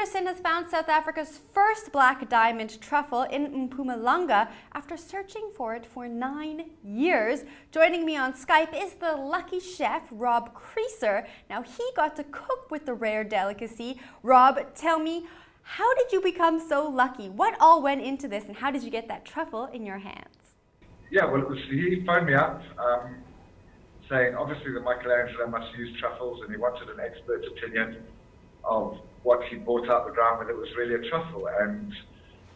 Anderson has found South Africa's first black diamond truffle in Mpumalanga after searching for it for 9 years. Joining me on Skype is the lucky chef, Rob Creaser. Now, he got to cook with the rare delicacy. Rob, tell me, how did you become so lucky? What all went into this, and how did you get that truffle in your hands? Yeah, well, he phoned me up saying obviously that Michelangelo must use truffles, and he wanted an expert opinion of what he brought out the ground, whether it was really a truffle. And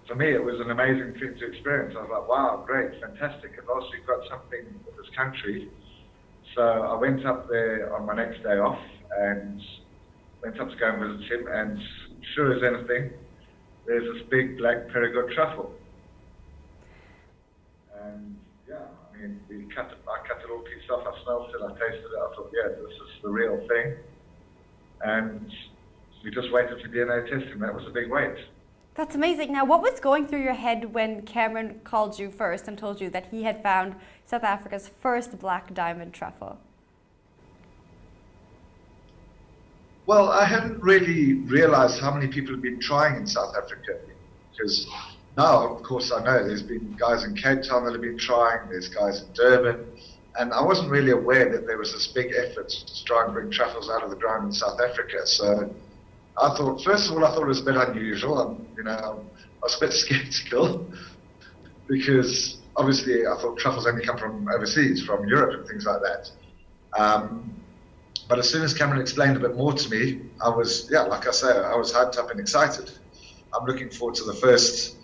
for me, it was an amazing thing to experience. I was like, wow, great, fantastic. At last we've got something in this country. So I went up there on my next day off and went up to go and visit him, and sure as anything, there's this big black Perigord truffle. And yeah, I mean, I cut it all piece off, I smelled it, I tasted it, I thought, yeah, this is the real thing. And we just waited for DNA testing. That was a big wait. That's amazing. Now, what was going through your head when Cameron called you first and told you that he had found South Africa's first black diamond truffle? Well, I hadn't really realized how many people have been trying in South Africa, because now, of course, I know there's been guys in Cape Town that have been trying, there's guys in Durban, and I wasn't really aware that there was this big effort to try and bring truffles out of the ground in South Africa. So I thought, first of all, I thought it was a bit unusual. I was a bit skeptical because obviously I thought truffles only come from overseas, from Europe and things like that. But as soon as Cameron explained a bit more to me, I was, like I say, I was hyped up and excited. I'm looking forward to the first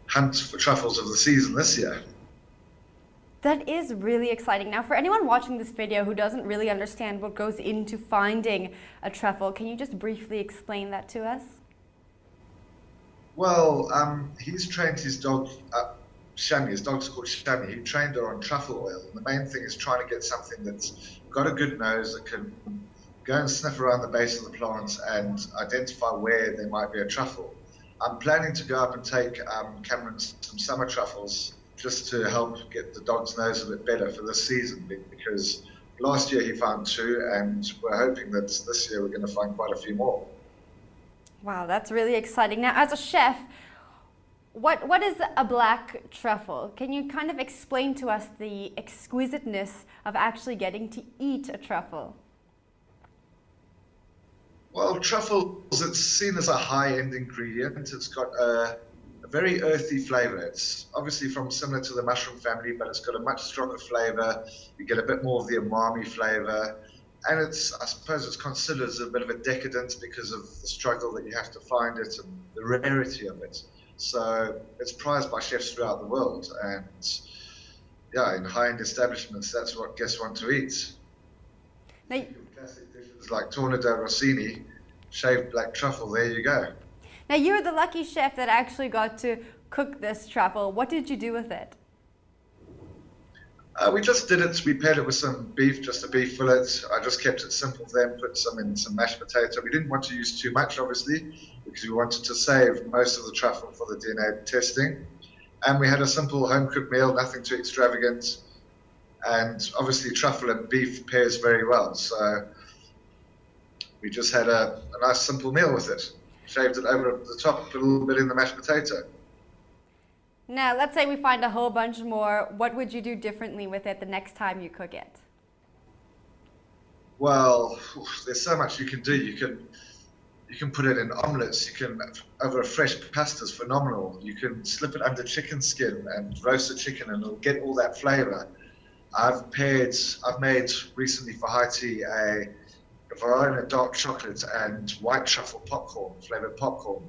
hunt for truffles of the season this year. That is really exciting. Now, for anyone watching this video who doesn't really understand what goes into finding a truffle, can you just briefly explain that to us? Well, he's trained his dog, Shani. His dog's called Shani. He trained her on truffle oil. And the main thing is trying to get something that's got a good nose, that can go and sniff around the base of the plants and identify where there might be a truffle. I'm planning to go up and take Cameron some summer truffles just to help get the dog's nose a bit better for this season, because last year he found 2, and we're hoping that this year we're going to find quite a few more. Wow, that's really exciting. Now, as a chef, what is a black truffle? Can you kind of explain to us the exquisiteness of actually getting to eat a truffle? Well, truffles, it's seen as a high-end ingredient. It's got a very earthy flavor. It's obviously similar to the mushroom family, but it's got a much stronger flavor. You get a bit more of the umami flavor. And I suppose it's considered as a bit of a decadent because of the struggle that you have to find it and the rarity of it. So it's prized by chefs throughout the world. And yeah, in high-end establishments, that's what guests want to eat. Now, classic dishes like tornado rossini, shaved black truffle, there you go. Now, you're the lucky chef that actually got to cook this truffle. What did you do with it? We just did it. We paired it with some beef, just a beef fillet. I just kept it simple then, put some in some mashed potato. We didn't want to use too much, obviously, because we wanted to save most of the truffle for the DNA testing. And we had a simple home-cooked meal, nothing too extravagant. And obviously truffle and beef pairs very well. So we just had a nice simple meal with it. Shaved it over the top, put a little bit in the mashed potato. Now, let's say we find a whole bunch more. What would you do differently with it the next time you cook it? Well, there's so much you can do. You can put it in omelets. You can, over a fresh pasta is phenomenal. You can slip it under chicken skin and roast the chicken, and it'll get all that flavor. I've made recently for high tea a Verona dark chocolate and white truffle popcorn, flavored popcorn,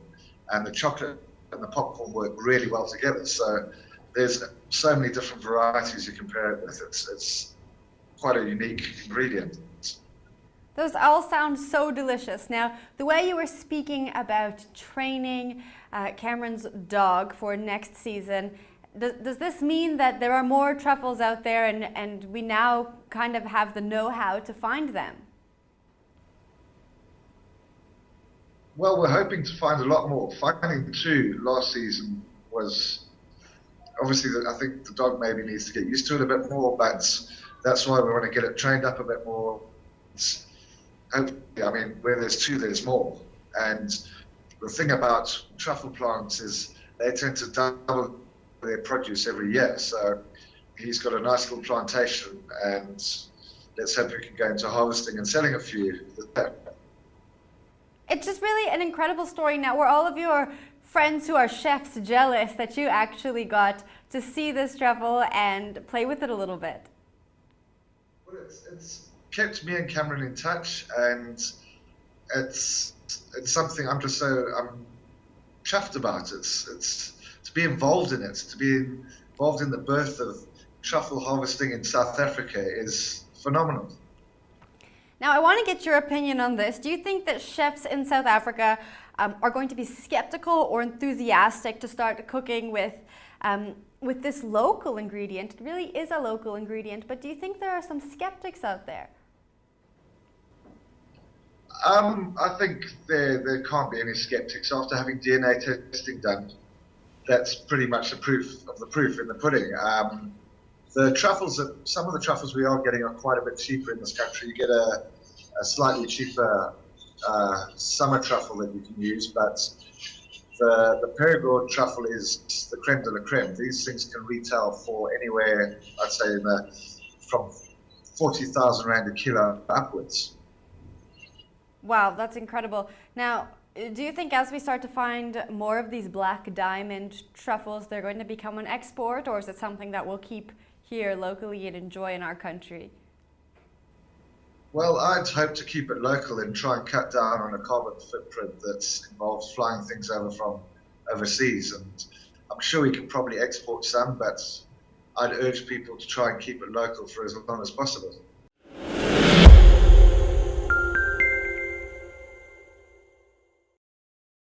and the chocolate and the popcorn work really well together. So there's so many different varieties you can pair it with. It's quite a unique ingredient. Those all sound so delicious. Now, the way you were speaking about training Cameron's dog for next season, does this mean that there are more truffles out there and we now kind of have the know-how to find them? Well, we're hoping to find a lot more. Finding 2 last season was obviously, I think the dog maybe needs to get used to it a bit more, but that's why we want to get it trained up a bit more. Hopefully, I mean, where there's 2, there's more. And the thing about truffle plants is they tend to double their produce every year. So he's got a nice little plantation, and let's hope we can go into harvesting and selling a few. It's just really an incredible story now where all of your friends who are chefs jealous that you actually got to see this truffle and play with it a little bit. Well, it's kept me and Cameron in touch, and it's something I'm chuffed about. It's to be involved in it, to be involved in the birth of truffle harvesting in South Africa is phenomenal. Now, I want to get your opinion on this. Do you think that chefs in South Africa are going to be skeptical or enthusiastic to start cooking with this local ingredient? It really is a local ingredient, but do you think there are some skeptics out there? I think there can't be any skeptics. After having DNA testing done, that's pretty much the proof in the pudding. The truffles, some of the truffles we are getting are quite a bit cheaper in this country. You get a slightly cheaper summer truffle that you can use, but the Perigord truffle is the creme de la creme. These things can retail for anywhere, I'd say, from 40,000 Rand a kilo upwards. Wow, that's incredible. Now, do you think as we start to find more of these black diamond truffles, they're going to become an export, or is it something that we'll keep here locally and enjoy in our country? Well, I'd hope to keep it local and try and cut down on a carbon footprint that involves flying things over from overseas. And I'm sure we could probably export some, but I'd urge people to try and keep it local for as long as possible.